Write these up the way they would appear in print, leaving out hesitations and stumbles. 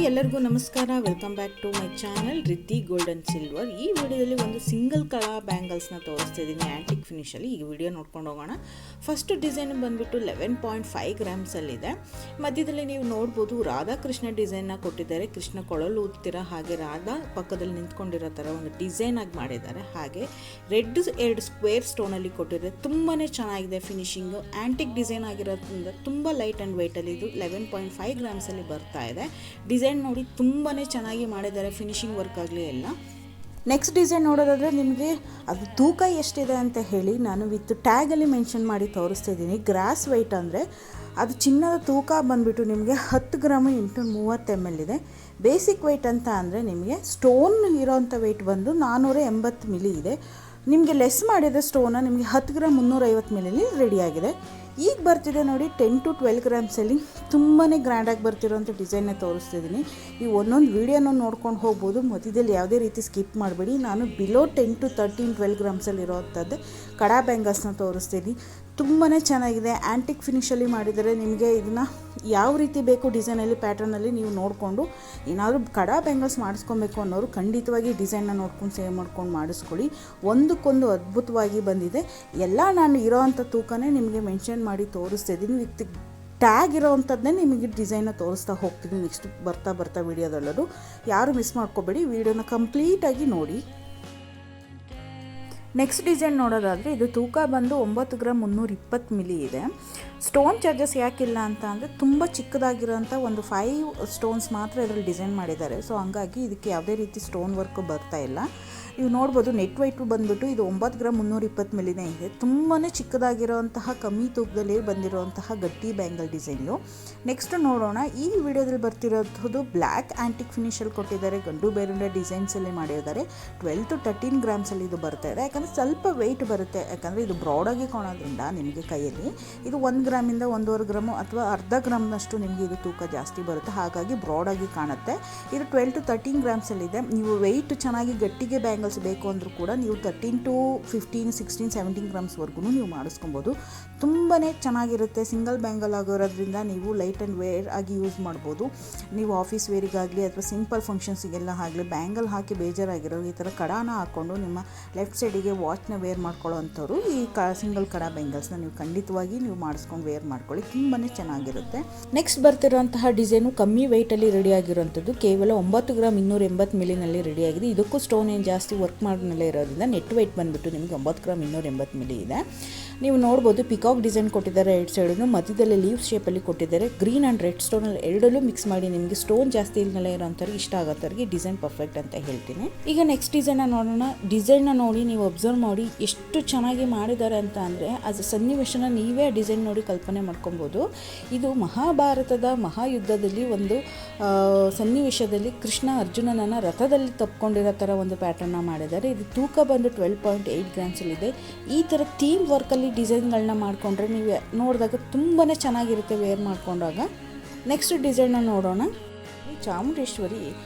ಎಲ್ಲರಿಗೂ ನಮಸ್ಕಾರ. Welcome back to my channel Riddhi gold and silver. ಈ ವಿಡಿಯೋದಲ್ಲಿ ಒಂದು ಸಿಂಗಲ್ ಕಲರ್ ಬ್ಯಾಂಗಲ್ಸ್ನ ತೋರಿಸ್ತಾ ಇದ್ದೀನಿ ಆ್ಯಂಟಿಕ್ ಫಿನಿಷಲ್ಲಿ. ಈ ವಿಡಿಯೋ ನೋಡ್ಕೊಂಡು ಹೋಗೋಣ. ಫಸ್ಟ್ ಡಿಸೈನ್ ಬಂದುಬಿಟ್ಟು 11.5 ಗ್ರಾಮ್ಸಲ್ಲಿದೆ. ಮಧ್ಯದಲ್ಲಿ ನೀವು ನೋಡ್ಬೋದು ರಾಧಾಕೃಷ್ಣ ಡಿಸೈನ್ನ ಕೊಟ್ಟಿದ್ದಾರೆ. ಕೃಷ್ಣ ಕೊಳಲು ಊದ್ತಿರೋ ಹಾಗೆ ರಾಧಾ ಪಕ್ಕದಲ್ಲಿ ನಿಂತ್ಕೊಂಡಿರೋ ಥರ ಒಂದು ಡಿಸೈನ್ ಆಗಿ ಮಾಡಿದ್ದಾರೆ. ಹಾಗೆ ರೆಡ್ 2 ಸ್ಕ್ವೇರ್ ಸ್ಟೋನಲ್ಲಿ ಕೊಟ್ಟಿದ್ದಾರೆ. ತುಂಬಾ ಚೆನ್ನಾಗಿದೆ ಫಿನಿಶಿಂಗು. ಆ್ಯಂಟಿಕ್ ಡಿಸೈನ್ ಆಗಿರೋದ್ರಿಂದ ತುಂಬ ಲೈಟ್ ಆ್ಯಂಡ್ ವೆಯ್ಟಲ್ಲಿ ಇದು 11.5 ಗ್ರಾಮ್ಸಲ್ಲಿ ಬರ್ತಾ ಇದೆ. ಡಿಸೈನ್ ನೋಡಿ ತುಂಬಾ ಚೆನ್ನಾಗಿ ಮಾಡಿದ್ದಾರೆ, ಫಿನಿಶಿಂಗ್ ವರ್ಕ್ ಆಗಲಿ ಎಲ್ಲ. ನೆಕ್ಸ್ಟ್ ಡಿಸೈನ್ ನೋಡೋದಾದರೆ ನಿಮಗೆ ಅದು ತೂಕ ಎಷ್ಟಿದೆ ಅಂತ ಹೇಳಿ ನಾನು ವಿತ್ ಟ್ಯಾಗಲ್ಲಿ ಮೆನ್ಷನ್ ಮಾಡಿ ತೋರಿಸ್ತಾ ಇದ್ದೀನಿ. ಗ್ರಾಸ್ ವೆಯ್ಟ್ ಅಂದರೆ ಅದು ಚಿನ್ನದ ತೂಕ ಬಂದುಬಿಟ್ಟು ನಿಮಗೆ 10 ಗ್ರಾಮ್ ಇಂಟು 30 ml ಇದೆ. ಬೇಸಿಕ್ ವೆಯ್ಟ್ ಅಂತ ಅಂದರೆ ನಿಮಗೆ ಸ್ಟೋನ್ ಇರೋವಂಥ ವೆಯ್ಟ್ ಬಂದು 480 ಮಿಲಿ ಇದೆ. ನಿಮಗೆ ಲೆಸ್ ಮಾಡಿದ ಸ್ಟೋನ ನಿಮಗೆ 10 ಗ್ರಾಮ್ 350 ಮಿಲಿಲಿ ರೆಡಿಯಾಗಿದೆ. ಈಗ ಬರ್ತಿದೆ ನೋಡಿ 10 to 12 ಗ್ರಾಮ್ಸಲ್ಲಿ ತುಂಬಾ ಗ್ರ್ಯಾಂಡಾಗಿ ಬರ್ತಿರೋಂಥ ಡಿಸೈನ್ನ ತೋರಿಸ್ತಿದ್ದೀನಿ. ಈ ಒಂದೊಂದು ವೀಡಿಯೋನ ನೋಡ್ಕೊಂಡು ಹೋಗ್ಬೋದು, ಮಧ್ಯದಲ್ಲಿ ಯಾವುದೇ ರೀತಿ ಸ್ಕಿಪ್ ಮಾಡಬೇಡಿ. ನಾನು ಬಿಲೋ 10 to 13, 12 ಗ್ರಾಮ್ಸಲ್ಲಿ ಇರೋವಂಥದ್ದು ಕಡಾ ಬ್ಯಾಂಗಲ್ಸ್ನ ತೋರಿಸ್ತೀನಿ. ತುಂಬಾ ಚೆನ್ನಾಗಿದೆ, ಆ್ಯಂಟಿಕ್ ಫಿನಿಷಲ್ಲಿ ಮಾಡಿದರೆ. ನಿಮಗೆ ಇದನ್ನು ಯಾವ ರೀತಿ ಬೇಕು ಡಿಸೈನಲ್ಲಿ ಪ್ಯಾಟರ್ನಲ್ಲಿ ನೀವು ನೋಡಿಕೊಂಡು ಏನಾದರೂ ಕಡಾ ಬ್ಯಾಂಗಲ್ಸ್ ಮಾಡಿಸ್ಕೊಬೇಕು ಅನ್ನೋರು ಖಂಡಿತವಾಗಿ ಡಿಸೈನ್ನ ನೋಡ್ಕೊಂಡು ಸೇವ್ ಮಾಡ್ಕೊಂಡು ಮಾಡಿಸ್ಕೊಳ್ಳಿ. ಒಂದಕ್ಕೊಂದು ಅದ್ಭುತವಾಗಿ ಬಂದಿದೆ. ಎಲ್ಲ ನಾನು ಇರೋವಂಥ ತೂಕನೇ ನಿಮಗೆ ಮೆನ್ಷನ್ ಮಾಡಿ ತೋರಿಸ್ತಾ ಇದ್ದೀನಿ. ವಿತ್ ಟ್ಯಾಗ್ ಇರೋವಂಥದ್ದನ್ನೇ ನಿಮಗೆ ಡಿಸೈನ್ನ ತೋರಿಸ್ತಾ ಹೋಗ್ತೀನಿ ನೆಕ್ಸ್ಟ್ ಬರ್ತಾ ವೀಡಿಯೋದಲ್ಲೂ. ಯಾರು ಮಿಸ್ ಮಾಡ್ಕೋಬೇಡಿ, ವೀಡಿಯೋನ ಕಂಪ್ಲೀಟಾಗಿ ನೋಡಿ. ನೆಕ್ಸ್ಟ್ ಡಿಸೈನ್ ನೋಡೋದಾದರೆ ಇದು ತೂಕ ಬಂದು 9 ಗ್ರಾಮ್ 320 ಮಿಲಿ ಇದೆ. ಸ್ಟೋನ್ ಚಾರ್ಜಸ್ ಯಾಕಿಲ್ಲ ಅಂತ ಅಂದರೆ ತುಂಬ ಚಿಕ್ಕದಾಗಿರೋಂಥ ಒಂದು 5 ಸ್ಟೋನ್ಸ್ ಮಾತ್ರ ಇದರಲ್ಲಿ ಡಿಸೈನ್ ಮಾಡಿದ್ದಾರೆ. ಸೊ ಹಂಗಾಗಿ ಇದಕ್ಕೆ ಯಾವುದೇ ರೀತಿ ಸ್ಟೋನ್ ವರ್ಕು ಬರ್ತಾ ಇಲ್ಲ. ನೀವು ನೋಡ್ಬೋದು ನೆಟ್ ವೆಯ್ಟು ಬಂದುಬಿಟ್ಟು ಇದು 9 ಗ್ರಾಮ್ 320 ಮಿಲಿನೇ ಇದೆ. ತುಂಬಾ ಚಿಕ್ಕದಾಗಿರೋಂತಹ ಕಮ್ಮಿ ತೂಕದಲ್ಲಿ ಬಂದಿರೋಂತಹ ಗಟ್ಟಿ ಬ್ಯಾಂಗಲ್ ಡಿಸೈನು. ನೆಕ್ಸ್ಟ್ ನೋಡೋಣ. ಈ ವಿಡಿಯೋದಲ್ಲಿ ಬರ್ತಿರೋಂಥದ್ದು ಬ್ಲ್ಯಾಕ್ ಆ್ಯಂಟಿಕ್ ಫಿನಿಷಲ್ಲಿ ಕೊಟ್ಟಿದ್ದಾರೆ. ಗಂಡು ಬೇರೆ ಡಿಸೈನ್ಸಲ್ಲಿ ಮಾಡಿದ್ದಾರೆ. 12 to 13 ಗ್ರಾಮ್ಸಲ್ಲಿ ಇದು ಬರ್ತಾ ಇದೆ. ಯಾಕಂದರೆ ಸ್ವಲ್ಪ ವೆಯ್ಟ್ ಬರುತ್ತೆ, ಯಾಕಂದರೆ ಇದು ಬ್ರಾಡಾಗಿ ಕಾಣೋದ್ರಿಂದ ನಿಮಗೆ ಕೈಯಲ್ಲಿ ಇದು 1 ಗ್ರಾಮಿಂದ 1.5 ಗ್ರಾಮು ಅಥವಾ ಅರ್ಧ ಗ್ರಾಮ್ನಷ್ಟು ನಿಮಗೆ ಇದು ತೂಕ ಜಾಸ್ತಿ ಬರುತ್ತೆ. ಹಾಗಾಗಿ ಬ್ರಾಡಾಗಿ ಕಾಣುತ್ತೆ. ಇದು 12 to 13 ಗ್ರಾಮ್ಸಲ್ಲಿದೆ. ನೀವು ವೆಯ್ಟ್ ಚೆನ್ನಾಗಿ ಗಟ್ಟಿಗೆ ಬ್ಯಾಂಗಲ್ಸ್ ಬೇಕು ಅಂದರೂ ಕೂಡ ನೀವು 13 to 15, 16, 17 ಗ್ರಾಮ್ಸ್ವರೆಗೂ ನೀವು ಮಾಡಿಸ್ಕೊಬೋದು. ತುಂಬಾ ಚೆನ್ನಾಗಿರುತ್ತೆ. ಸಿಂಗಲ್ ಬ್ಯಾಂಗಲ್ ಆಗಿರೋದ್ರಿಂದ ನೀವು ಲೈಟ್ ಆ್ಯಂಡ್ ವೇರ್ ಆಗಿ ಯೂಸ್ ಮಾಡ್ಬೋದು. ನೀವು ಆಫೀಸ್ ವೇರಿಗಾಗಲಿ ಅಥವಾ ಸಿಂಪಲ್ ಫಂಕ್ಷನ್ಸಿಗೆಲ್ಲ ಆಗಲಿ ಬ್ಯಾಂಗಲ್ ಹಾಕಿ ಬೇಜಾರಾಗಿರೋರು ಈ ಥರ ಕಡಾನ ಹಾಕ್ಕೊಂಡು ನಿಮ್ಮ ಲೆಫ್ಟ್ ಸೈಡಿಗೆ ವಾಚ್ನ ವೇರ್ ಮಾಡ್ಕೊಳ್ಳೋ ಅಂಥವ್ರು ಈ ಸಿಂಗಲ್ ಕಡಾ ಬ್ಯಾಂಗಲ್ಸ್ನ ನೀವು ಖಂಡಿತವಾಗಿ ನೀವು ಮಾಡಿಸ್ಕೊಂಡು ವೇರ್ ಮಾಡ್ಕೊಳ್ಳಿ. ತುಂಬಾ ಚೆನ್ನಾಗಿರುತ್ತೆ. ನೆಕ್ಸ್ಟ್ ಬರ್ತಿರೋಂತಹ ಡಿಸೈನು ಕಮ್ಮಿ ವೆಯ್ಟಲ್ಲಿ ರೆಡಿ ಆಗಿರೋಂಥದ್ದು. ಕೇವಲ 9 ಗ್ರಾಮ್ 280 ಮಿಲಿನಲ್ಲಿ ರೆಡಿಯಾಗಿದೆ. ಇದಕ್ಕೂ ಸ್ಟೋನ್ ಏನು ಜಾಸ್ತಿ ವರ್ಕ್ ಮಾಡಿನಲ್ಲೇ ಇರೋದ್ರಿಂದ ನೆಟ್ ವೆಯ್ಟ್ ಬಂದುಬಿಟ್ಟು ನಿಮಗೆ 9 ಗ್ರಾಮ್ 280 ಮಿಲಿ ಇದೆ. ನೀವು ನೋಡ್ಬೋದು ಪಿಕಾಕ್ ಡಿಸೈನ್ ಕೊಟ್ಟಿದ್ದಾರೆ. 2 ಸೈಡೂ ಮಧ್ಯದಲ್ಲಿ ಲೀವ್ ಶೇಪಲ್ಲಿ ಕೊಟ್ಟಿದ್ದಾರೆ. ಗ್ರೀನ್ ಆ್ಯಂಡ್ ರೆಡ್ ಸ್ಟೋನಲ್ಲಿ ಎರಡಲ್ಲೂ ಮಿಕ್ಸ್ ಮಾಡಿ ನಿಮಗೆ ಸ್ಟೋನ್ ಜಾಸ್ತಿ ಇಲ್ಲೇ ಇರೋಂಥವ್ರಿಗೆ ಇಷ್ಟ ಆಗೋಂಥವ್ರಿಗೆ ಡಿಸೈನ್ ಪರ್ಫೆಕ್ಟ್ ಅಂತ ಹೇಳ್ತೀನಿ. ಈಗ ನೆಕ್ಸ್ಟ್ ಡಿಸೈನ್ನ ನೋಡೋಣ. ಡಿಸೈನ್ನ ನೋಡಿ ನೀವು ಅಬ್ಸರ್ವ್ ಮಾಡಿ ಎಷ್ಟು ಚೆನ್ನಾಗಿ ಮಾಡಿದ್ದಾರೆ ಅಂತ ಅಂದರೆ ಅದು ಸನ್ನಿವೇಶನ ನೀವೇ ಡಿಸೈನ್ ನೋಡಿ ಕಲ್ಪನೆ ಮಾಡ್ಕೊಬೋದು. ಇದು ಮಹಾಭಾರತದ ಮಹಾಯುದ್ಧದಲ್ಲಿ ಒಂದು ಸನ್ನಿವೇಶದಲ್ಲಿ ಕೃಷ್ಣ ಅರ್ಜುನನನ್ನು ರಥದಲ್ಲಿ ತಪ್ಕೊಂಡಿರೋ ಥರ ಒಂದು ಪ್ಯಾಟರ್ನ ಮಾಡಿದ್ದಾರೆ. ಇದು ತೂಕ ಬಂದು 12.8 ಗ್ರಾಮ್ಸಲ್ಲಿದೆ. ಈ ಥರ ಥೀಮ್ ವರ್ಕಲ್ಲಿ ಡಿಸೈನ್ಗಳನ್ನ ಮಾಡಿಕೊಂಡ್ರೆ ನೀವು ನೋಡಿದಾಗ ತುಂಬಾ ಚೆನ್ನಾಗಿರುತ್ತೆ ವೇರ್ ಮಾಡಿಕೊಂಡಾಗ. ನೆಕ್ಸ್ಟ್ ಡಿಸೈನ್ನ ನೋಡೋಣ. ಚಾಮುಂಡೇಶ್ವರಿ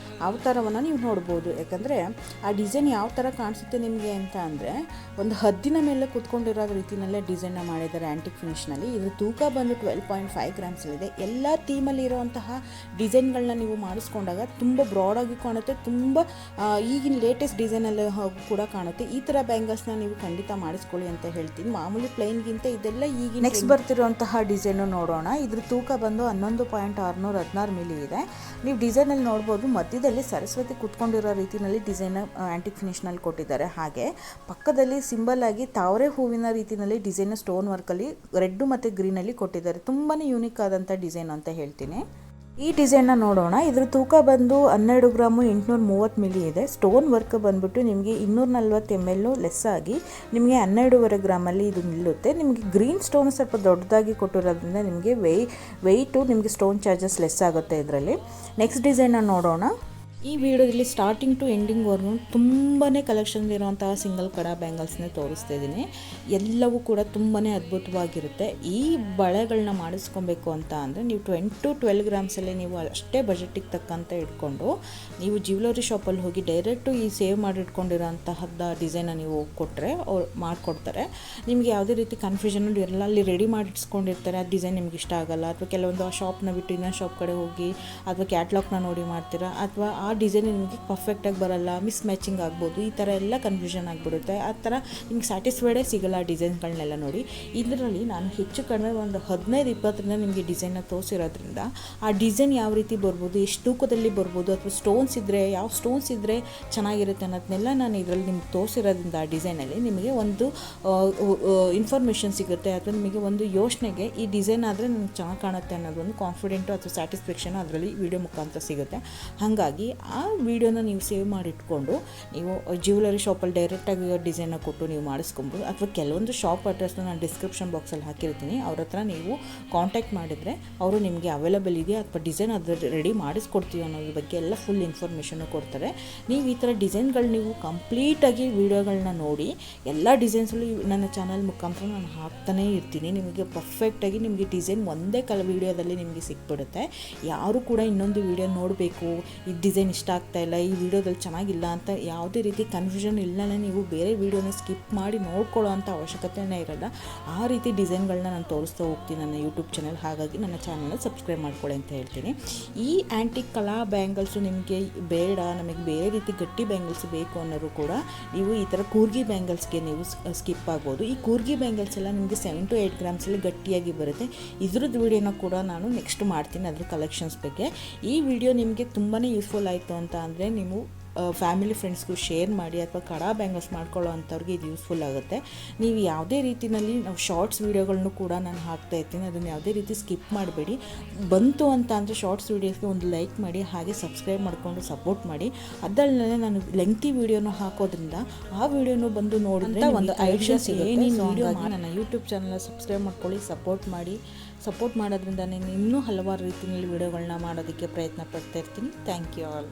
ಅವತಾರವನ್ನು ನೀವು ನೋಡ್ಬೋದು. ಯಾಕಂದರೆ ಆ ಡಿಸೈನ್ ಯಾವ ಥರ ಕಾಣಿಸುತ್ತೆ ನಿಮಗೆ ಅಂತ ಅಂದರೆ ಒಂದು ಹದ್ದಿನ ಮೇಲೆ ಕೂತ್ಕೊಂಡಿರೋ ರೀತಿಯಲ್ಲೇ ಡಿಸೈನ್ನ ಮಾಡಿದ್ದಾರೆ ಆ್ಯಂಟಿಕ್ ಫಿನಿಷ್ನಲ್ಲಿ. ಇದ್ರ ತೂಕ ಬಂದು 12.5 ಗ್ರಾಮ್ಸಲ್ಲಿದೆ. ಎಲ್ಲ ಥೀಮಲ್ಲಿ ಇರುವಂತಹ ಡಿಸೈನ್ಗಳನ್ನ ನೀವು ಮಾಡಿಸ್ಕೊಂಡಾಗ ತುಂಬ ಬ್ರಾಡಾಗಿ ಕಾಣುತ್ತೆ. ತುಂಬ ಈಗಿನ ಲೇಟೆಸ್ಟ್ ಡಿಸೈನಲ್ಲಿ ಕೂಡ ಕಾಣುತ್ತೆ. ಈ ಥರ ಬ್ಯಾಂಗಲ್ಸ್ನ ನೀವು ಖಂಡಿತ ಮಾಡಿಸ್ಕೊಳ್ಳಿ ಅಂತ ಹೇಳ್ತೀನಿ. ಮಾಮೂಲಿ ಪ್ಲೈನ್ಗಿಂತ ಇದೆಲ್ಲ ಈಗ ನೆಕ್ಸ್ಟ್ ಬರ್ತಿರುವಂತಹ ಡಿಸೈನು ನೋಡೋಣ. ಇದ್ರ ತೂಕ ಬಂದು 11.616 ಮಿಲಿ ಇದೆ. ನೀವು ಡಿಸೈನಲ್ಲಿ ನೋಡ್ಬೋದು ಮಧ್ಯದಲ್ಲಿ ಸರಸ್ವತಿ ಕೂತ್ಕೊಂಡಿರೋ ರೀತಿಯಲ್ಲಿ ಡಿಸೈನ್ ಆ್ಯಂಟಿಕ್ ಫಿನಿಷ್ನಲ್ಲಿ ಕೊಟ್ಟಿದ್ದಾರೆ. ಹಾಗೆ ಪಕ್ಕದಲ್ಲಿ ಸಿಂಬಲ್ ಆಗಿ ತಾವರೆ ಹೂವಿನ ರೀತಿಯಲ್ಲಿ ಡಿಸೈನ್ ಸ್ಟೋನ್ ವರ್ಕಲ್ಲಿ ರೆಡ್ ಮತ್ತು ಗ್ರೀನಲ್ಲಿ ಕೊಟ್ಟಿದ್ದಾರೆ. ತುಂಬಾ ಯೂನಿಕ್ ಆದಂಥ ಡಿಸೈನ್ ಅಂತ ಹೇಳ್ತೀನಿ. ಈ ಡಿಸೈನ್ನ ನೋಡೋಣ. ಇದ್ರ ತೂಕ ಬಂದು 12 ಗ್ರಾಮ್ 830 ಮಿಲಿ ಇದೆ. ಸ್ಟೋನ್ ವರ್ಕ್ ಬಂದುಬಿಟ್ಟು ನಿಮಗೆ 240 ml ಲೆಸ್ ಆಗಿ ನಿಮಗೆ 12.5 ಗ್ರಾಮಲ್ಲಿ ಇದು ನಿಲ್ಲುತ್ತೆ. ನಿಮಗೆ ಗ್ರೀನ್ ಸ್ಟೋನ್ ಸ್ವಲ್ಪ ದೊಡ್ಡದಾಗಿ ಕೊಟ್ಟಿರೋದ್ರಿಂದ ನಿಮಗೆ ವೆಯ್ಟು ನಿಮಗೆ ಸ್ಟೋನ್ ಚಾರ್ಜಸ್ ಲೆಸ್ ಆಗುತ್ತೆ ಇದರಲ್ಲಿ. ನೆಕ್ಸ್ಟ್ ಡಿಸೈನ್ನ ನೋಡೋಣ. ಈ ವಿಡಿಯೋದಲ್ಲಿ ಸ್ಟಾರ್ಟಿಂಗ್ ಟು ಎಂಡಿಂಗ್ವರೆಗೂ ತುಂಬಾ ಕಲೆಕ್ಷನ್ ಇರುವಂತಹ ಸಿಂಗಲ್ ಕಡಾ ಬ್ಯಾಂಗಲ್ಸ್ನೇ ತೋರಿಸ್ತಾ ಇದ್ದೀನಿ. ಎಲ್ಲವೂ ಕೂಡ ತುಂಬಾ ಅದ್ಭುತವಾಗಿರುತ್ತೆ. ಈ ಬಳೆಗಳನ್ನ ಮಾಡಿಸ್ಕೊಬೇಕು ಅಂತ ಅಂದರೆ ನೀವು 10 to 12 ಗ್ರಾಮ್ಸಲ್ಲೇ ನೀವು ಅಷ್ಟೇ ಬಜೆಟಿಗೆ ತಕ್ಕಂತೆ ಇಟ್ಕೊಂಡು ನೀವು ಜ್ಯುವೆಲರಿ ಶಾಪಲ್ಲಿ ಹೋಗಿ ಡೈರೆಕ್ಟು ಈ ಸೇವ್ ಮಾಡಿ ಇಟ್ಕೊಂಡಿರೋಂತಹದ್ದು ಡಿಸೈನ ನೀವು ಕೊಟ್ಟರೆ ಅವ್ರು ಮಾಡಿಕೊಡ್ತಾರೆ. ನಿಮಗೆ ಯಾವುದೇ ರೀತಿ ಕನ್ಫ್ಯೂಷನ್ ಇರಲ್ಲ. ಅಲ್ಲಿ ರೆಡಿ ಮಾಡಿ ಇಟ್ಸ್ಕೊಂಡಿರ್ತಾರೆ, ಆ ಡಿಸೈನ್ ನಿಮ್ಗೆ ಇಷ್ಟ ಆಗೋಲ್ಲ, ಅಥವಾ ಕೆಲವೊಂದು ಆ ಶಾಪ್ನ ಬಿಟ್ಟು ಇನ್ನೊಂದು ಶಾಪ್ ಕಡೆ ಹೋಗಿ ಅಥವಾ ಕ್ಯಾಟ್ಲಾಗ್ನ ನೋಡಿ ಮಾಡ್ತೀರಾ, ಅಥವಾ ಆ ಡಿಸೈನ್ ನಿಮಗೆ ಪರ್ಫೆಕ್ಟಾಗಿ ಬರಲ್ಲ, ಮಿಸ್ ಮ್ಯಾಚಿಂಗ್ ಆಗ್ಬೋದು, ಈ ಥರ ಎಲ್ಲ ಕನ್ಫ್ಯೂಷನ್ ಆಗಿಬಿಡುತ್ತೆ. ಆ ಥರ ನಿಮ್ಗೆ ಸ್ಯಾಟಿಸ್ಫೈಡೇ ಸಿಗೋಲ್ಲ ಆ ಡಿಸೈನ್ಗಳನ್ನೆಲ್ಲ ನೋಡಿ. ಇದರಲ್ಲಿ ನಾನು ಹೆಚ್ಚು ಕಡಿಮೆ ಒಂದು 15-20 ನಿಮಗೆ ಡಿಸೈನ್ನ ತೋರಿಸಿರೋದ್ರಿಂದ ಆ ಡಿಸೈನ್ ಯಾವ ರೀತಿ ಬರ್ಬೋದು, ಎಷ್ಟು ತೂಕದಲ್ಲಿ ಬರ್ಬೋದು, ಅಥವಾ ಸ್ಟೋನ್ಸ್ ಇದ್ದರೆ ಯಾವ ಸ್ಟೋನ್ಸ್ ಇದ್ದರೆ ಚೆನ್ನಾಗಿರುತ್ತೆ ಅನ್ನೋದನ್ನೆಲ್ಲ ನಾನು ಇದರಲ್ಲಿ ನಿಮ್ಗೆ ತೋರಿಸಿರೋದ್ರಿಂದ ಆ ಡಿಸೈನಲ್ಲಿ ನಿಮಗೆ ಒಂದು ಇನ್ಫಾರ್ಮೇಷನ್ ಸಿಗುತ್ತೆ, ಅಥವಾ ನಿಮಗೆ ಒಂದು ಯೋಚನೆಗೆ ಈ ಡಿಸೈನ್ ಆದರೆ ನನಗೆ ಚೆನ್ನಾಗಿ ಕಾಣುತ್ತೆ ಅನ್ನೋದೊಂದು ಕಾನ್ಫಿಡೆಂಟು ಅಥವಾ ಸ್ಯಾಟಿಸ್ಫ್ಯಾಕ್ಷನ್ ಅದರಲ್ಲಿ ವಿಡಿಯೋ ಮುಖಾಂತರ ಸಿಗುತ್ತೆ. ಹಾಗಾಗಿ ಆ ವಿಡಿಯೋನ ನೀವು ಸೇವ್ ಮಾಡಿಟ್ಕೊಂಡು ನೀವು ಜ್ಯುವೆಲರಿ ಶಾಪಲ್ಲಿ ಡೈರೆಕ್ಟಾಗಿ ಡಿಸೈನ ಕೊಟ್ಟು ನೀವು ಮಾಡಿಸ್ಕೊಬೋದು, ಅಥವಾ ಕೆಲವೊಂದು ಶಾಪ್ ಅಡ್ರೆಸ್ನ ನಾನು ಡಿಸ್ಕ್ರಿಪ್ಷನ್ ಬಾಕ್ಸಲ್ಲಿ ಹಾಕಿರ್ತೀನಿ. ಅವ್ರ ಹತ್ರ ನೀವು ಕಾಂಟ್ಯಾಕ್ಟ್ ಮಾಡಿದರೆ ಅವರು ನಿಮಗೆ ಅವೈಲೇಬಲ್ ಇದೆಯಾ ಅಥವಾ ಡಿಸೈನ್ ಅದು ರೆಡಿ ಮಾಡಿಸ್ಕೊಡ್ತೀವಿ ಅನ್ನೋದ್ರ ಬಗ್ಗೆ ಎಲ್ಲ ಫುಲ್ ಇನ್ಫಾರ್ಮೇಷನ್ನು ಕೊಡ್ತಾರೆ. ನೀವು ಈ ಥರ ಡಿಸೈನ್ಗಳು ನೀವು ಕಂಪ್ಲೀಟಾಗಿ ವೀಡಿಯೋಗಳನ್ನ ನೋಡಿ ಎಲ್ಲ ಡಿಸೈನ್ಸಲ್ಲೂ ನನ್ನ ಚಾನಲ್ ಮುಖಾಂತರ ನಾನು ಹಾಕ್ತಾನೇ ಇರ್ತೀನಿ. ನಿಮಗೆ ಪರ್ಫೆಕ್ಟಾಗಿ ನಿಮಗೆ ಡಿಸೈನ್ ಒಂದೇ ವೀಡಿಯೋದಲ್ಲಿ ನಿಮಗೆ ಸಿಕ್ಬಿಡುತ್ತೆ. ಯಾರು ಕೂಡ ಇನ್ನೊಂದು ವೀಡಿಯೋ ನೋಡಬೇಕು, ಈ ಡಿಸೈನ್ ಇಷ್ಟ ಆಗ್ತಾಯಿಲ್ಲ, ಈ ವಿಡಿಯೋದಲ್ಲಿ ಚೆನ್ನಾಗಿಲ್ಲ ಅಂತ ಯಾವುದೇ ರೀತಿ ಕನ್ಫ್ಯೂಷನ್ ಇಲ್ಲದೇ ನೀವು ಬೇರೆ ವೀಡಿಯೋನ ಸ್ಕಿಪ್ ಮಾಡಿ ನೋಡ್ಕೊಳ್ಳೋ ಅಂಥ ಅವಶ್ಯಕತೆಯೇ ಇರೋಲ್ಲ. ಆ ರೀತಿ ಡಿಸೈನ್ಗಳನ್ನ ನಾನು ತೋರಿಸ್ತಾ ಹೋಗ್ತೀನಿ ನನ್ನ ಯೂಟ್ಯೂಬ್ ಚಾನಲ್. ಹಾಗಾಗಿ ನನ್ನ ಚಾನಲ್ನ ಸಬ್ಸ್ಕ್ರೈಬ್ ಮಾಡ್ಕೊಳ್ಳಿ ಅಂತ ಹೇಳ್ತೀನಿ. ಈ ಆ್ಯಂಟಿಕ್ ಕಲಾ ಬ್ಯಾಂಗಲ್ಸು ನಿಮಗೆ ಬೇಡ, ನಮಗೆ ಬೇರೆ ರೀತಿ ಗಟ್ಟಿ ಬ್ಯಾಂಗಲ್ಸ್ ಬೇಕು ಅನ್ನೋರು ಕೂಡ ನೀವು ಈ ಥರ ಕೂರ್ಗಿ ಬ್ಯಾಂಗಲ್ಸ್ಗೆ ನೀವು ಸ್ಕಿಪ್ ಆಗ್ಬೋದು. ಈ ಕೂರ್ಗಿ ಬ್ಯಾಂಗಲ್ಸ್ ಎಲ್ಲ ನಿಮಗೆ 7 to 8 ಗ್ರಾಮ್ಸಲ್ಲಿ ಗಟ್ಟಿಯಾಗಿ ಬರುತ್ತೆ. ಇದ್ರದ್ದು ವೀಡಿಯೋನ ಕೂಡ ನಾನು ನೆಕ್ಸ್ಟ್ ಮಾಡ್ತೀನಿ ಅದ್ರ ಕಲೆಕ್ಷನ್ಸ್ ಬಗ್ಗೆ. ಈ ವಿಡಿಯೋ ನಿಮಗೆ ತುಂಬಾ ಯೂಸ್ಫುಲ್ ಆಯಿತು ಅಂತ ಅಂದರೆ ನೀವು ಫ್ಯಾಮಿಲಿ ಫ್ರೆಂಡ್ಸ್ಗೂ ಶೇರ್ ಮಾಡಿ, ಅಥವಾ ಕಡಾ ಬ್ಯಾಂಗಲ್ಸ್ ಮಾಡ್ಕೊಳ್ಳೋ ಅಂಥವ್ರಿಗೆ ಇದು ಯೂಸ್ಫುಲ್ ಆಗುತ್ತೆ. ನೀವು ಯಾವುದೇ ರೀತಿಯಲ್ಲಿ ನಾವು ಶಾರ್ಟ್ಸ್ ವೀಡಿಯೋಗಳನ್ನು ಕೂಡ ನಾನು ಹಾಕ್ತಾ ಇರ್ತೀನಿ, ಅದನ್ನು ಯಾವುದೇ ರೀತಿ ಸ್ಕಿಪ್ ಮಾಡಬೇಡಿ. ಬಂತು ಅಂತ ಅಂದರೆ ಶಾರ್ಟ್ಸ್ ವೀಡಿಯೋಸ್ಗೆ ಒಂದು ಲೈಕ್ ಮಾಡಿ, ಹಾಗೆ ಸಬ್ಸ್ಕ್ರೈಬ್ ಮಾಡಿಕೊಂಡು ಸಪೋರ್ಟ್ ಮಾಡಿ. ಅದಲ್ಲದೆ ನಾನು ಲೆಂಗ್ತಿ ವೀಡಿಯೋನ ಹಾಕೋದ್ರಿಂದ ಆ ವೀಡಿಯೋನು ಬಂದು ನೋಡಿದ್ರೆ ಒಂದು ಐಡಿಯಾ ಸಿಗುತ್ತೆ. ನನ್ನ ಯೂಟ್ಯೂಬ್ ಚಾನಲ್ನ ಸಬ್ಸ್ಕ್ರೈಬ್ ಮಾಡ್ಕೊಳ್ಳಿ, ಸಪೋರ್ಟ್ ಮಾಡೋದ್ರಿಂದ ನಾನು ಇನ್ನೂ ಹಲವಾರು ರೀತಿಯಲ್ಲಿ ವೀಡಿಯೋಗಳನ್ನ ಮಾಡೋದಕ್ಕೆ ಪ್ರಯತ್ನ ಪಡ್ತಾ ಇರ್ತೀನಿ. Thank you all.